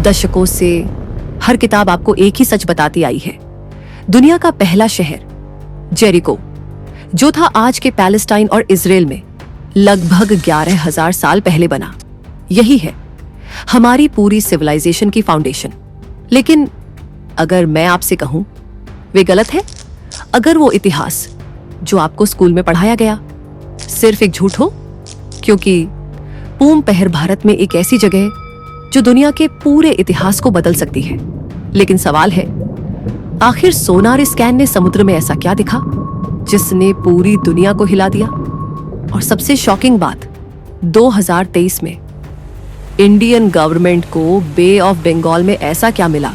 दशकों से हर किताब आपको एक ही सच बताती आई है। दुनिया का पहला शहर जेरिको, जो था आज के पैलेस्टाइन और इजराइल में, लगभग 11,000 साल पहले बना। यही है हमारी पूरी सिविलाइजेशन की फाउंडेशन। लेकिन अगर मैं आपसे कहूं वे गलत है, अगर वो इतिहास जो आपको स्कूल में पढ़ाया गया सिर्फ एक झूठ हो, क्योंकि पूम पहर भारत में एक ऐसी जगह है जो दुनिया के पूरे इतिहास को बदल सकती है। लेकिन सवाल है, आखिर सोनार स्कैन ने समुद्र में ऐसा क्या दिखा जिसने पूरी दुनिया को हिला दिया? और सबसे शॉकिंग बात, 2023 में इंडियन गवर्नमेंट को बे ऑफ बंगाल में ऐसा क्या मिला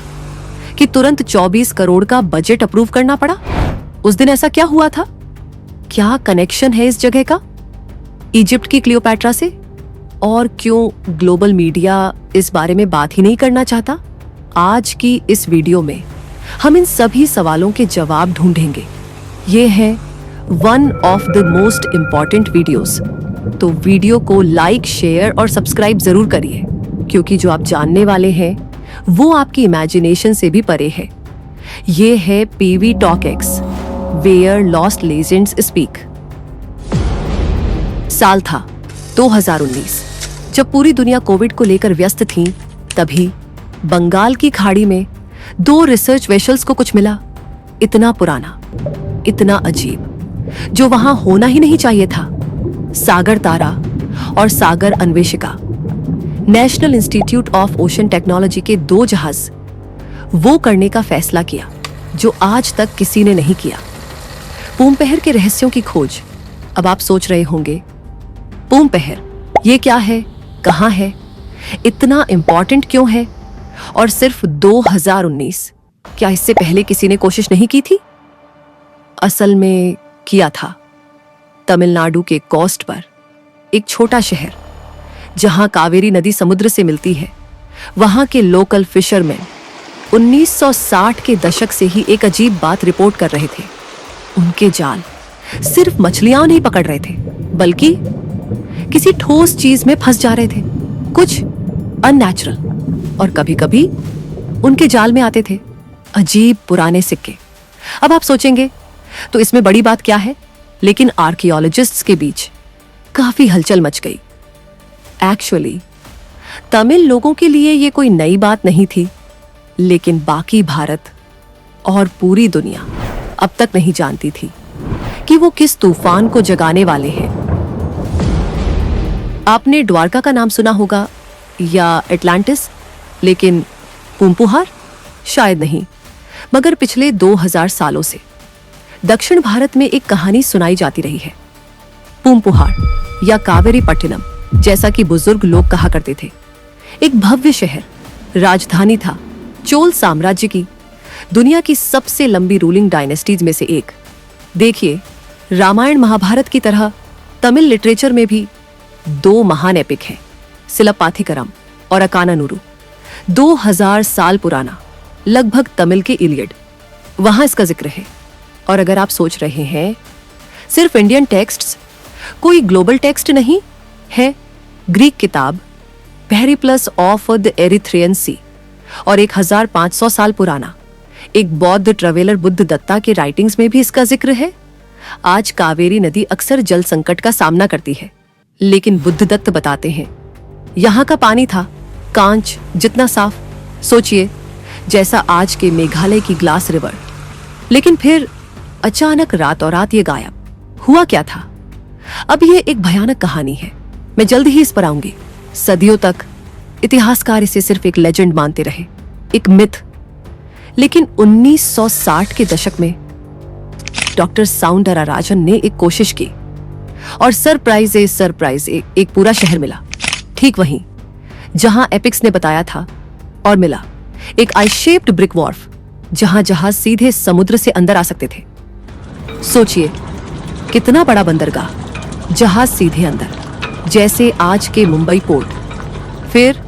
कि तुरंत 24 करोड़ का बजट अप्रूव करना पड़ा? उस दिन ऐसा क्या हुआ था? क्या कनेक्शन है इस जगह का इजिप्ट की क्लियोपैट्रा से? और क्यों ग्लोबल मीडिया इस बारे में बात ही नहीं करना चाहता? आज की इस वीडियो में हम इन सभी सवालों के जवाब ढूंढेंगे। ये है one of the most important videos, तो वीडियो को लाइक, शेयर और सब्सक्राइब जरूर करिए, क्योंकि जो आप जानने वाले हैं वो आपकी इमेजिनेशन से भी परे है। ये है PV talk x, where lost legends speak. साल था 2019। जब पूरी दुनिया कोविड को लेकर व्यस्त थी, तभी बंगाल की खाड़ी में 2 रिसर्च वेसल्स को कुछ मिला। इतना पुराना, इतना अजीब, जो वहां होना ही नहीं चाहिए था। सागर तारा और Sagar Anveshika, National Institute of Ocean Technology के 2 जहाज वो करने का फैसला किया जो आज तक किसी ने नहीं किया। पूम पहर के रहस्यों की खोज। अब आप सोच रहे होंगे, पूम पहर ये क्या है, कहां है, इतना इंपॉर्टेंट क्यों है, और सिर्फ 2019? क्या इससे पहले किसी ने कोशिश नहीं की थी? असल में किया था। तमिलनाडु के कोस्ट पर एक छोटा शहर जहां कावेरी नदी समुद्र से मिलती है, वहां के लोकल फिशरमैन 1960 के दशक से ही एक अजीब बात रिपोर्ट कर रहे थे। उनके जाल सिर्फ मछलियां नहीं पकड़ रहे थे, बल्कि किसी ठोस चीज में फंस जा रहे थे, कुछ अननेचुरल। और कभी-कभी उनके जाल में आते थे अजीब पुराने सिक्के। अब आप सोचेंगे तो इसमें बड़ी बात क्या है, लेकिन आर्कियोलॉजिस्ट्स के बीच काफी हलचल मच गई। एक्चुअली तमिल लोगों के लिए ये कोई नई बात नहीं थी, लेकिन बाकी भारत और पूरी दुनिया अब तक नहीं जानती थी कि वो किस तूफान को जगाने वाले हैं। आपने द्वारका का नाम सुना होगा या एटलांटिस, लेकिन पूमपुहार शायद नहीं। मगर पिछले 2000 सालों से दक्षिण भारत में एक कहानी सुनाई जाती रही है। पूमपुहार या कावेरी पट्टिनम, जैसा कि बुजुर्ग लोग कहा करते थे, एक भव्य शहर, राजधानी था चोल साम्राज्य की, दुनिया की सबसे लंबी रूलिंग डायनेस्टीज में से एक। देखिए, रामायण महाभारत की तरह तमिल लिटरेचर में भी 2 महान एपिक हैं, सिलप्पाथिकरम और अकानानूरू। 2000 साल पुराना, लगभग तमिल के इलियड, वहां इसका जिक्र है। और अगर आप सोच रहे हैं सिर्फ इंडियन टेक्स्ट्स, कोई ग्लोबल टेक्स्ट नहीं है, ग्रीक किताब पेरिप्लस ऑफ द एरिथ्रियन सी और 1500 साल पुराना एक बौद्ध ट्रेवलर बुद्ध दत्ता के राइटिंग्स में भी इसका जिक्र है। आज कावेरी नदी अक्सर जल संकट का सामना करती है, लेकिन बुद्ध दत्त बताते हैं यहां का पानी था कांच जितना साफ, सोचिए जैसा आज के मेघालय की ग्लास रिवर। लेकिन फिर अचानक रातों रात ये गायब हुआ। क्या था? अब ये एक भयानक कहानी है, मैं जल्द ही इस पर आऊंगी। सदियों तक इतिहासकार इसे सिर्फ एक लेजेंड मानते रहे, एक मिथ। लेकिन 1960 के दशक में डॉक्टर साउंदरराजन ने एक कोशिश की और सरप्राइज एक पूरा शहर मिला, ठीक वहीं जहां एपिक्स ने बताया था। और मिला एक आई शेप्ड ब्रिक वॉर्फ, जहां जहाज सीधे समुद्र से अंदर आ सकते थे। सोचिए कितना बड़ा बंदरगाह, जहाज सीधे अंदर, जैसे आज के मुंबई पोर्ट। फिर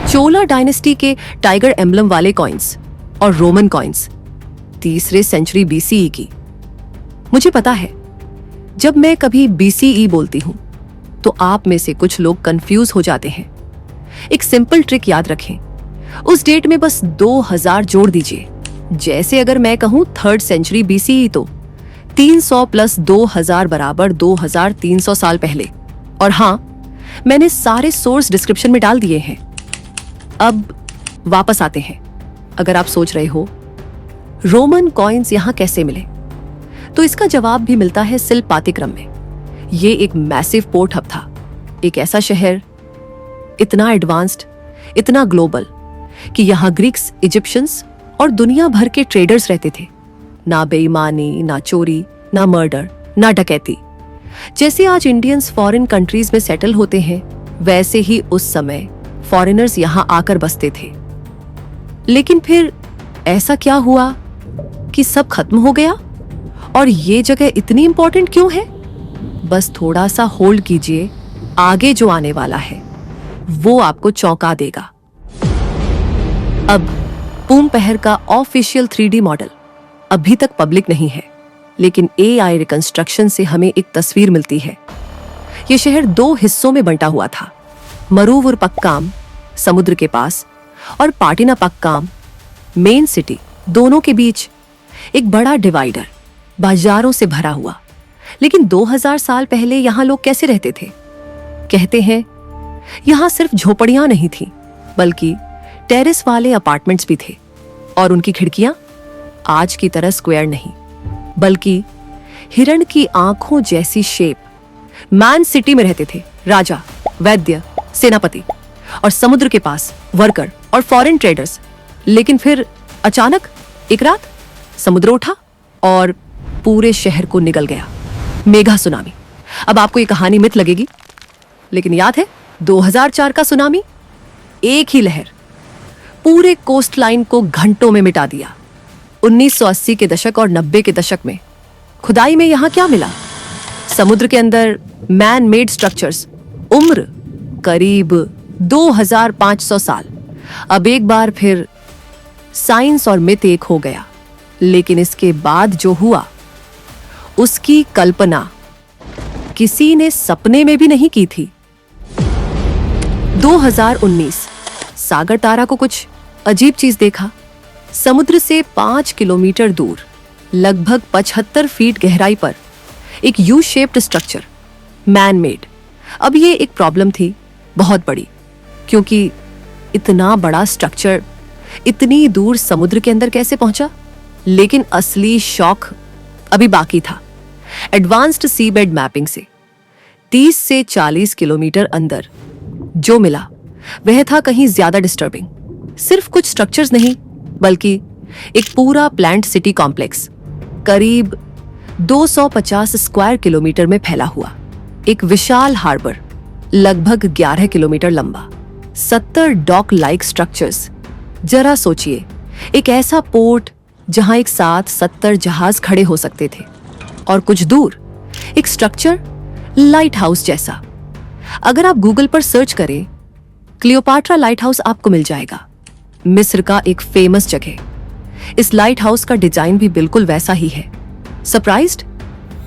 चोला डायनेस्टी के टाइगर एम्बलम वाले कॉइन्स और रोमन कॉइन्स 3रे सेंचुरी बीसीई की। मुझे पता है जब मैं कभी बीसीई बोलती हूं तो आप में से कुछ लोग कंफ्यूज हो जाते हैं। एक सिंपल ट्रिक याद रखें, उस डेट में बस 2000 जोड़ दीजिए। जैसे अगर मैं कहूं 3rd सेंचुरी BCE तो 300 प्लस 2000 बराबर 2300 साल पहले। और हाँ, मैंने सारे सोर्स डिस्क्रिप्शन में डाल दिए हैं। अब वापस आते हैं। अगर आप सोच रहे हो रोमन कॉइन्स यहां कैसे मिले, तो इसका जवाब भी मिलता है सिलपातिक्रम में। ये एक मैसिव पोर्ट हब था, एक ऐसा शहर इतना एडवांस्ड, इतना ग्लोबल कि यहां ग्रीक्स, इजिप्शियंस और दुनिया भर के ट्रेडर्स रहते थे। ना बेईमानी, ना चोरी, ना मर्डर, ना डकैती। जैसे आज इंडियंस फॉरेन कंट्रीज में सेटल होते हैं, वैसे ही उस समय फॉरेनर्स यहां आकर बसते थे। लेकिन फिर ऐसा क्या हुआ कि सब खत्म हो गया? और ये जगह इतनी इंपॉर्टेंट क्यों है? बस थोड़ा सा होल्ड कीजिए, आगे जो आने वाला है वो आपको चौंका देगा। अब पूम-पहर का ऑफिशियल 3D मॉडल अभी तक पब्लिक नहीं है, लेकिन AI रिकंस्ट्रक्शन से हमें एक तस्वीर मिलती है। यह शहर 2 हिस्सों में बंटा हुआ था, मरुवुरपक्काम समुद्र के पास और पाटिनापक्काम मेन सिटी, दोनों के बीच एक बड़ा डिवाइडर, बाजारों से भरा हुआ। लेकिन 2000 साल पहले यहां लोग कैसे रहते थे? कहते हैं यहां सिर्फ झोपड़ियां नहीं थीं, बल्कि टेरेस वाले अपार्टमेंट्स भी थे। और उनकी खिड़कियां आज की तरह स्क्वायर नहीं, बल्कि हिरण की आंखों जैसी शेप। मैन सिटी में रहते थे राजा, वैद्य, सेनापति और समुद्र के पास वर्कर और फॉरेन ट्रेडर्स। लेकिन फिर अचानक एक रात समुद्र उठा और पूरे शहर को निगल गया। Mega tsunami. अब आपको ये कहानी मिथ लगेगी, लेकिन याद है 2004 का सुनामी? एक ही लहर पूरे कोस्ट लाइन को घंटों में मिटा दिया। 1980 के दशक और 90 के दशक में खुदाई में यहां क्या मिला? समुद्र के अंदर मैन मेड स्ट्रक्चर्स, उम्र करीब 2500 साल। अब एक बार फिर साइंस और मिथ एक हो गया। लेकिन इसके बाद जो हुआ, उसकी कल्पना किसी ने सपने में भी नहीं की थी। 2019 सागर तारा को कुछ अजीब चीज देखा। समुद्र से 5 किलोमीटर दूर, लगभग 75 फीट गहराई पर एक U shaped structure, man made. अब ये एक प्रॉब्लम थी, बहुत बड़ी, क्योंकि इतना बड़ा स्ट्रक्चर इतनी दूर समुद्र के अंदर कैसे पहुंचा? लेकिन असली शॉक अभी बाकी था। एडवांस्ड सीबेड मैपिंग से 30 से 40 किलोमीटर अंदर जो मिला वह था कहीं ज्यादा डिस्टर्बिंग। सिर्फ कुछ स्ट्रक्चर्स नहीं, बल्कि एक पूरा प्लांट सिटी कॉम्प्लेक्स, करीब 250 स्क्वायर किलोमीटर में फैला हुआ। एक विशाल हार्बर, लगभग 11 किलोमीटर लंबा, 70 डॉक लाइक स्ट्रक्चर्स। जरा सोचिए, एक ऐसा पोर्ट जहां एक साथ 70 जहाज खड़े हो सकते थे। और कुछ दूर एक स्ट्रक्चर लाइट हाउस जैसा। अगर आप गूगल पर सर्च करें, क्लियोपाट्रा लाइट हाउस आपको मिल जाएगा। मिस्र का एक फेमस जगह। इस लाइट हाउस का डिजाइन भी बिल्कुल वैसा ही है। सरप्राइज्ड?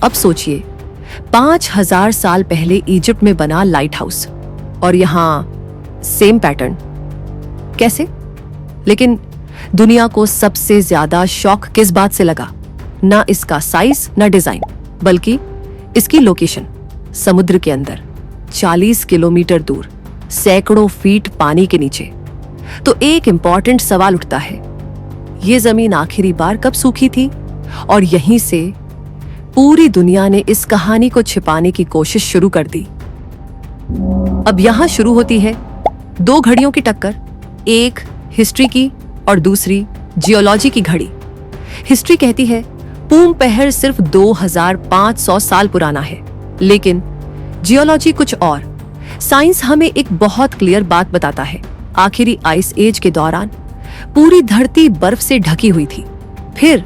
अब सोचिए, 5000 साल पहले इजिप्ट में बना लाइट हाउस, और यहां सेम पैटर्न। कैसे? लेकिन दुनिया को सबसे ज्यादा शॉक किस बात से लगा? ना इसका साइज, ना डिजाइन, बल्कि इसकी लोकेशन। समुद्र के अंदर 40 किलोमीटर दूर, सैकड़ों फीट पानी के नीचे। तो एक इंपॉर्टेंट सवाल उठता है, ये जमीन आखिरी बार कब सूखी थी? और यहीं से पूरी दुनिया ने इस कहानी को छिपाने की कोशिश शुरू कर दी। अब यहां शुरू होती है 2 घड़ियों की टक्कर, एक हिस्ट्री की और दूसरी जियोलॉजी की घड़ी। हिस्ट्री कहती है पूम-पहर सिर्फ 2500 साल पुराना है, लेकिन जियोलॉजी कुछ और। साइंस हमें एक बहुत क्लियर बात बताता है, आखिरी आइस एज के दौरान पूरी धरती बर्फ से ढकी हुई थी। फिर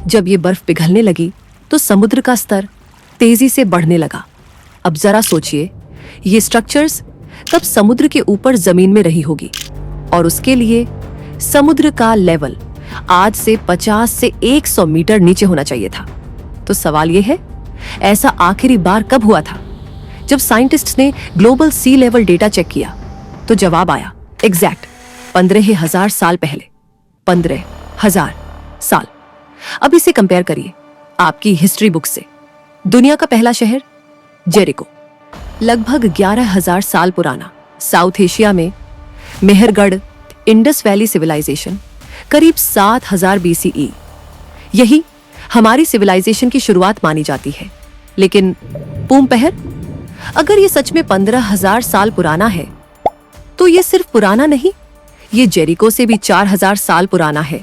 जब ये बर्फ पिघलने लगी तो समुद्र का स्तर तेजी से बढ़ने लगा। अब जरा सोचिए, ये स्ट्रक्चर्स तब समुद्र के ऊपर जमीन में रही होगी, और उसके लिए समुद्र का लेवल आज से 50 से 100 मीटर नीचे होना चाहिए था। तो सवाल यह है, ऐसा आखिरी बार कब हुआ था? जब साइंटिस्ट्स ने ग्लोबल सी लेवल डेटा चेक किया तो जवाब आया एग्जैक्ट 15,000 साल पहले। 15,000 साल। अब इसे कंपेयर करिए आपकी हिस्ट्री बुक से। दुनिया का पहला शहर जेरिको, लगभग 11,000 साल पुराना। साउथ एशिया में मेहरगढ़, इंडस वैली सिविलाइजेशन, करीब 7,000 BCE। यही हमारी सिविलाइजेशन की शुरुआत मानी जाती है। लेकिन पूमपहर, अगर ये सच में 15,000 साल पुराना है, तो ये सिर्फ पुराना नहीं, ये जेरिको से भी 4,000 साल पुराना है।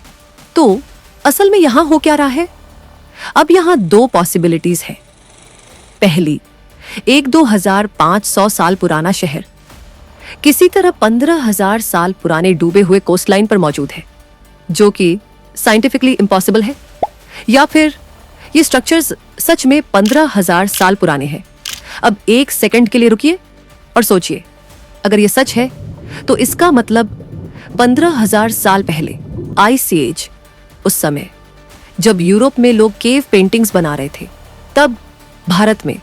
तो असल में यहां हो क्या रहा है? अब यहां दो पॉसिबिलिटीज हैं। पहली, एक 2,500 साल पुराना शहर किसी तरह 15,000 साल पुराने डूबे हुए कोस्टलाइन पर मौजूद है, जो कि साइंटिफिकली इम्पॉसिबल है। या फिर ये स्ट्रक्चर्स सच में 15,000 साल पुराने हैं। अब एक सेकंड के लिए रुकिए और सोचिए, अगर ये सच है तो इसका मतलब 15,000 साल पहले आइस एज, उस समय जब यूरोप में लोग केव पेंटिंग्स बना रहे थे, तब भारत में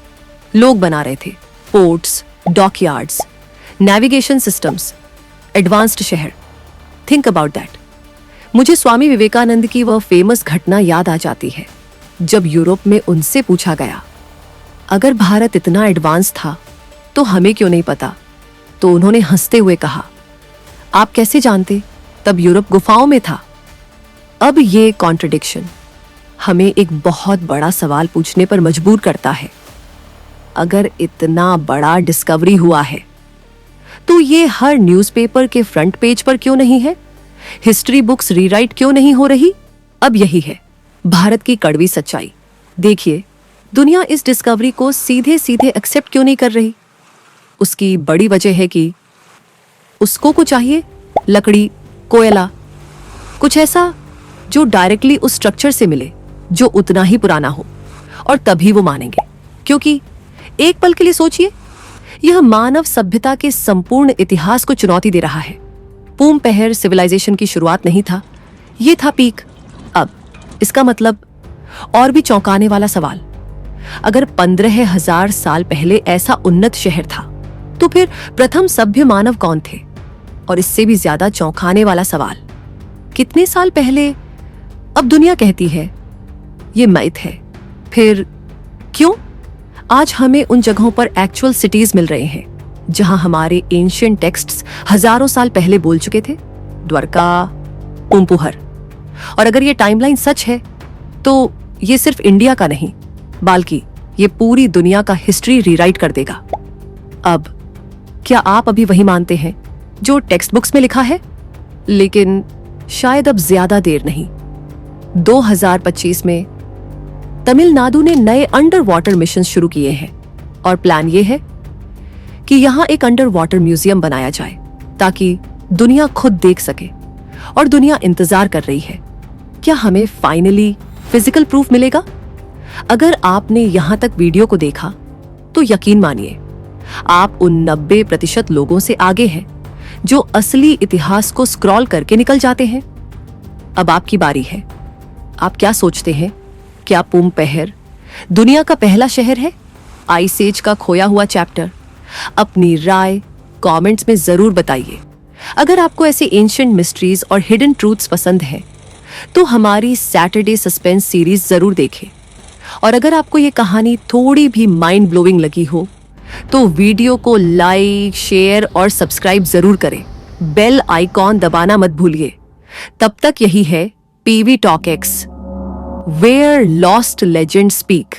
लोग बना रहे थे ports, dockyards, navigation systems, advanced शहर। Think about that. मुझे स्वामी विवेकानंद की वह फेमस घटना याद आ जाती है, जब यूरोप में उनसे पूछा गया, अगर भारत इतना एडवांस था तो हमें क्यों नहीं पता? तो उन्होंने हंसते हुए कहा, आप कैसे जानते? तब यूरोप गुफाओं में था। अब ये कॉन्ट्रडिक्शन हमें एक बहुत बड़ा सवाल पूछने पर मजबूर करता है। अगर इतना बड़ा डिस्कवरी हुआ है, तो ये हर न्यूज़पेपर के फ्रंट पेज पर क्यों नहीं है? हिस्ट्री बुक्स रीराइट क्यों नहीं हो रही? अब यही है भारत की कड़वी सच्चाई। देखिए, दुनिया इस डिस्कवरी को सीधे सीधे एक्सेप्ट क्यों नहीं कर रही? उसकी बड़ी वजह है कि उसको को चाहिए लकड़ी, कोयला, कुछ ऐसा जो डायरेक्टली उस स्ट्रक्चर से मिले, जो उतना ही पुराना हो, और तभी वो मानेंगे। क्योंकि एक पल के लिए सोचिए, यह मानव सभ्यता के संपूर्ण इतिहास को चुनौती दे रहा है। पूमपहर सिविलाइजेशन की शुरुआत नहीं था, ये था पीक। अब इसका मतलब और भी चौंकाने वाला सवाल, अगर 15,000 साल पहले ऐसा उन्नत शहर था, तो फिर प्रथम सभ्य मानव कौन थे? और इससे भी ज्यादा चौंकाने वाला सवाल, कितने साल पहले? अब दुनिया कहती है ये मैथ है। फिर क्यों आज हमें उन जगहों पर एक्चुअल सिटीज मिल रहे हैं जहां हमारे एंशिएंट टेक्स्ट्स हजारों साल पहले बोल चुके थे? द्वारका, पूमपुहर। और अगर ये टाइमलाइन सच है, तो ये सिर्फ इंडिया का नहीं, बल्कि ये पूरी दुनिया का हिस्ट्री रीराइट कर देगा। अब क्या आप अभी वही मानते हैं जो टेक्स्ट बुक्स में लिखा है? लेकिन शायद अब ज्यादा देर नहीं। 2025 में तमिलनाडु ने नए अंडर वाटर मिशन शुरू किए हैं, और प्लान ये है कि यहां एक अंडर वाटर म्यूजियम बनाया जाए, ताकि दुनिया खुद देख सके। और दुनिया इंतजार कर रही है, क्या हमें फाइनली फिजिकल प्रूफ मिलेगा? अगर आपने यहां तक वीडियो को देखा, तो यकीन मानिए आप उन 90% लोगों से आगे हैं जो असली इतिहास को स्क्रॉल करके निकल जाते हैं। अब आपकी बारी है। आप क्या सोचते हैं? क्या पूमपहर दुनिया का पहला शहर है? आइस एज का खोया हुआ चैप्टर? अपनी राय कमेंट्स में जरूर बताइए। अगर आपको ऐसे एंशिएंट मिस्ट्रीज और हिडन ट्रूथ्स पसंद है, तो हमारी सैटरडे सस्पेंस सीरीज जरूर देखें। और अगर आपको ये कहानी थोड़ी भी माइंड ब्लोइंग लगी हो, तो वीडियो को लाइक, शेयर और सब्सक्राइब जरूर करें। बेल आइकॉन दबाना मत भूलिए। तब तक यही है PV Talk X, Where Lost Legends Speak।